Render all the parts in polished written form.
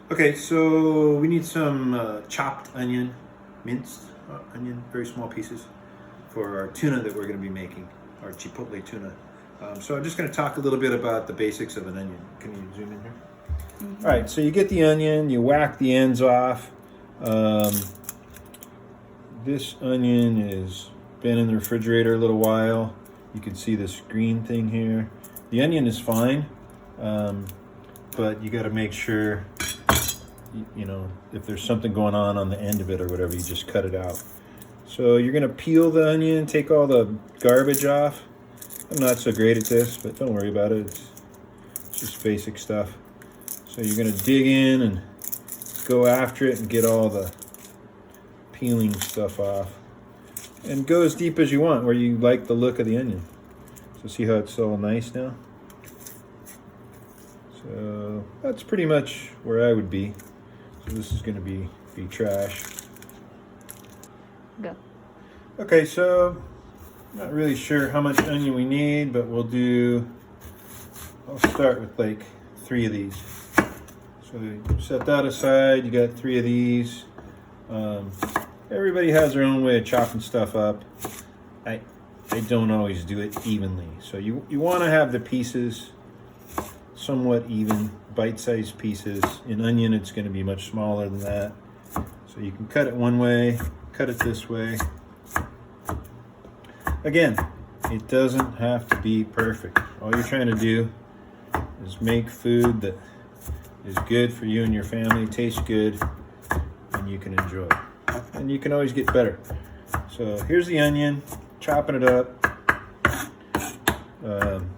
Okay, so we need some chopped onion, minced onion, very small pieces, for our tuna that we're going to be making, our Chipotle tuna. So I'm just going to talk a little bit about the basics of an onion. Can you zoom in here? Mm-hmm. All right, so you get the onion, you whack the ends off. This onion has been in the refrigerator a little while. You can see this green thing here. The onion is fine, but you got to make sure, you know, if there's something going on the end of it or whatever, you just cut it out. So you're gonna peel the onion, take all the garbage off. I'm not so great at this, but don't worry about it. It's just basic stuff. So you're gonna dig in and go after it and get all the peeling stuff off. And go as deep as you want, where you like the look of the onion. So see how it's all nice now? So that's pretty much where I would be. So this is gonna be trash. Go. Okay, so not really sure how much onion we need, but I'll start with like 3 of these. So you set that aside, you got 3 of these. Everybody has their own way of chopping stuff up. I don't always do it evenly. So you want to have the pieces somewhat even, bite-sized pieces. In onion, it's going to be much smaller than that. So you can cut it one way, cut it this way. Again, it doesn't have to be perfect. All you're trying to do is make food that is good for you and your family, tastes good, and you can enjoy it. And you can always get better. So here's the onion, chopping it up.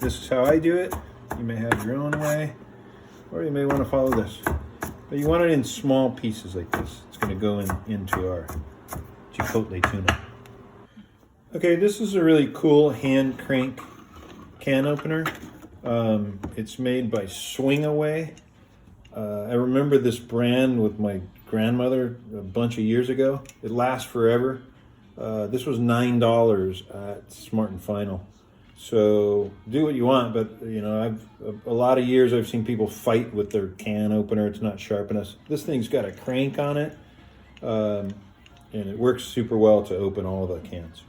This is how I do it. You may have your own way, or you may want to follow this. But you want it in small pieces like this. It's going to go into our Chipotle tuna. Okay, this is a really cool hand crank can opener. It's made by Swing Away. I remember this brand with my grandmother a bunch of years ago. It lasts forever. This was $9 at Smart and Final. So do what you want, but you know, a lot of years I've seen people fight with their can opener. It's not sharp enough. This thing's got a crank on it, and it works super well to open all the cans.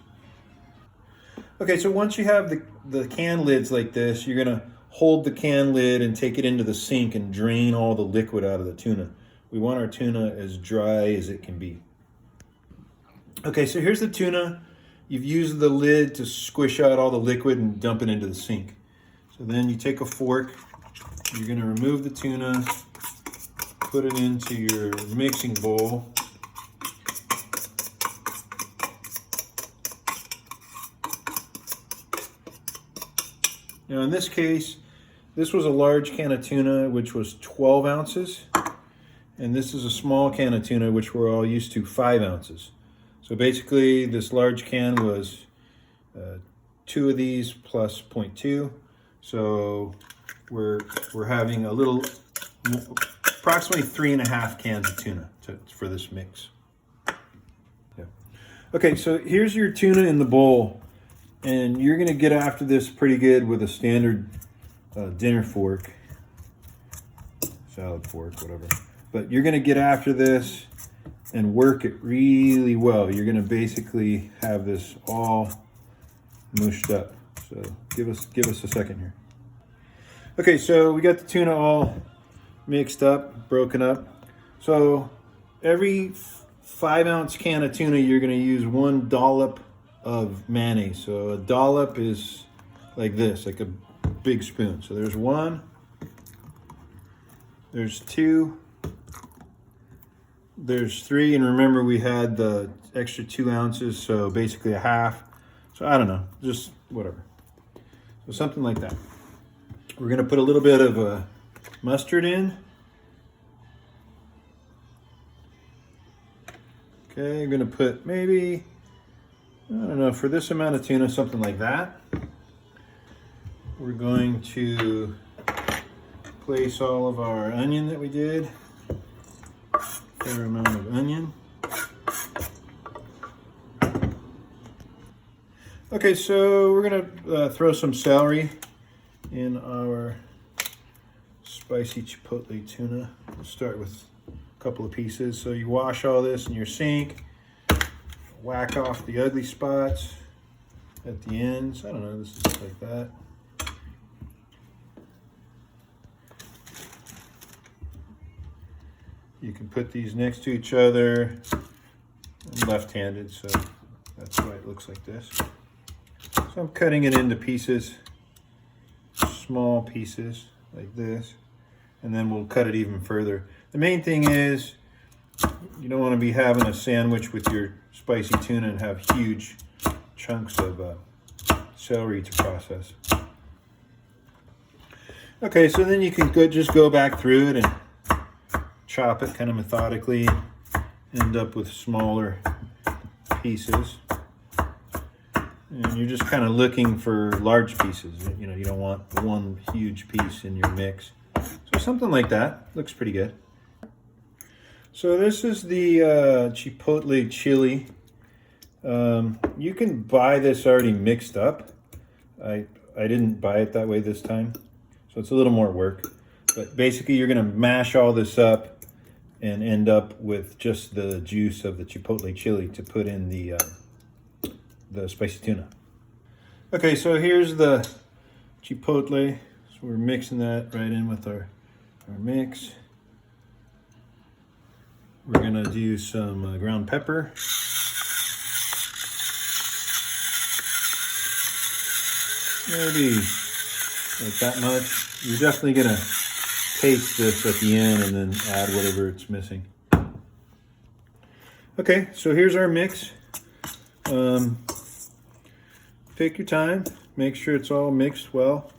Okay, so once you have the can lids like this, you're gonna hold the can lid and take it into the sink and drain all the liquid out of the tuna. We want our tuna as dry as it can be. Okay, so here's the tuna. You've used the lid to squish out all the liquid and dump it into the sink. So then you take a fork, you're gonna remove the tuna, put it into your mixing bowl. Now in this case, this was a large can of tuna, which was 12 ounces. And this is a small can of tuna, which we're all used to, 5 ounces. So basically, this large can was 2 of these plus 0.2. So we're having a little, approximately 3.5 cans of tuna for this mix. Yeah. Okay, so here's your tuna in the bowl. And you're gonna get after this pretty good with a standard dinner fork, salad fork, whatever. But you're gonna get after this and work it really well. You're gonna basically have this all mushed up. So give us a second here. Okay, so we got the tuna all mixed up, broken up. So every 5-ounce can of tuna, you're gonna use 1 dollop of mayonnaise. So a dollop is like this, like a big spoon. So there's 1, there's 2, there's 3, and remember we had the extra 2 ounces, so basically a half. So I don't know, just whatever. So something like that. We're gonna put a little bit of mustard in. Okay, I'm gonna put maybe, I don't know, for this amount of tuna, something like that. We're going to place all of our onion that we did. Fair amount of onion. Okay, so we're gonna throw some celery in our spicy chipotle tuna. We'll start with a couple of pieces. So you wash all this in your sink, whack off the ugly spots at the ends. I don't know, this is like that. You can put these next to each other. I'm left-handed, so that's why it looks like this. So I'm cutting it into pieces, small pieces like this, and then we'll cut it even further. The main thing is you don't want to be having a sandwich with your spicy tuna and have huge chunks of celery to process. Okay, so then you can just go back through it and chop it kind of methodically, end up with smaller pieces. And you're just kind of looking for large pieces. You know, you don't want one huge piece in your mix. So something like that looks pretty good. So this is the Chipotle chili. You can buy this already mixed up. I didn't buy it that way this time, so it's a little more work. But basically you're gonna mash all this up and end up with just the juice of the Chipotle chili to put in the spicy tuna. Okay, so here's the Chipotle. So we're mixing that right in with our mix. We're gonna do some ground pepper. Maybe like that much. You're definitely gonna taste this at the end and then add whatever it's missing. Okay, so here's our mix. Take your time, make sure it's all mixed well.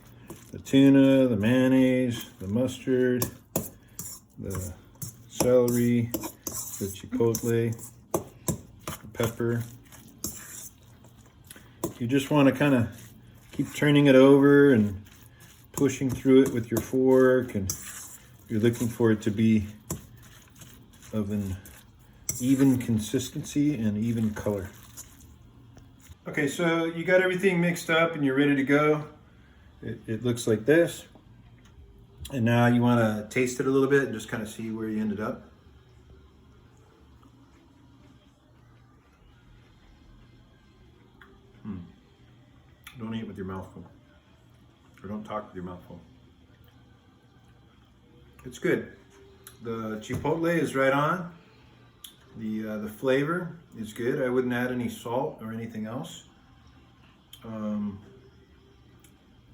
The tuna, the mayonnaise, the mustard, the celery, the chipotle, the pepper. You just want to kind of keep turning it over and pushing through it with your fork, and you're looking for it to be of an even consistency and even color. Okay, so you got everything mixed up and you're ready to go. It looks like this. And now you want to taste it a little bit and just kind of see where you ended up. Don't eat with your mouth full. Or don't talk with your mouth full. It's good. The chipotle is right on. The flavor is good. I wouldn't add any salt or anything else.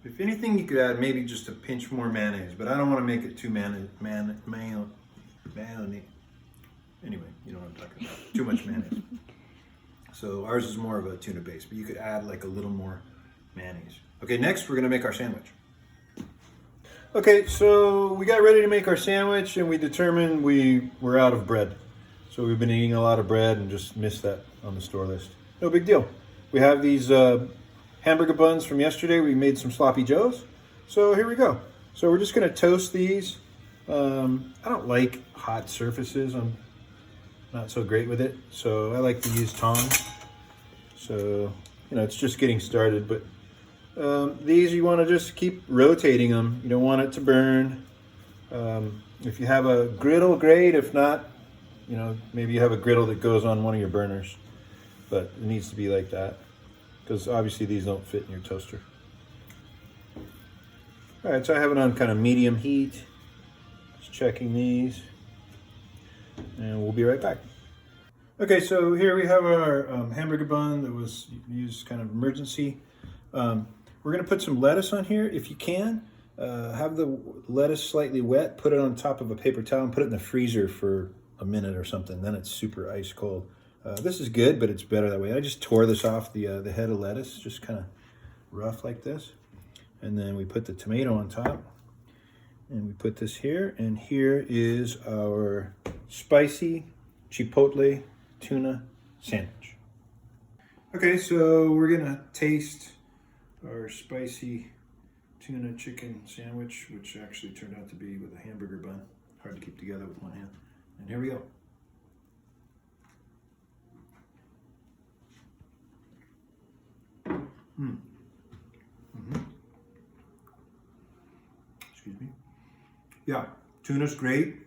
If anything, you could add maybe just a pinch more mayonnaise, but I don't want to make it too mayonnaise. Anyway, you know what I'm talking about. Too much mayonnaise. So ours is more of a tuna base, but you could add like a little more mayonnaise. Okay, next we're gonna make our sandwich. Okay, so we got ready to make our sandwich and we determined we were out of bread. So we've been eating a lot of bread and just missed that on the store list. No big deal. We have these hamburger buns from yesterday. We made some sloppy joes. So here we go. So we're just gonna toast these. I don't like hot surfaces. I'm not so great with it. So I like to use tongs. So, you know, it's just getting started, but these you want to just keep rotating them. You don't want it to burn. If you have a griddle, great. If not, you know, maybe you have a griddle that goes on one of your burners, but it needs to be like that because obviously these don't fit in your toaster. All right, so I have it on kind of medium heat. Just checking these, and we'll be right back. Okay, so here we have our hamburger bun that was used kind of emergency. We're gonna put some lettuce on here. If you can, have the lettuce slightly wet, put it on top of a paper towel and put it in the freezer for a minute or something. Then it's super ice cold. This is good, but it's better that way. I just tore this off the head of lettuce, just kind of rough like this. And then we put the tomato on top. And we put this here. And here is our spicy chipotle tuna sandwich. Okay, so we're gonna taste our spicy tuna chicken sandwich, which actually turned out to be with a hamburger bun. Hard to keep together with one hand. And here we go. Excuse me. Yeah, tuna's great.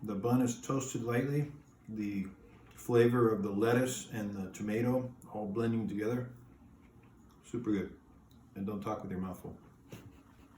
The bun is toasted lightly. The flavor of the lettuce and the tomato all blending together. Super good. And don't talk with your mouth full.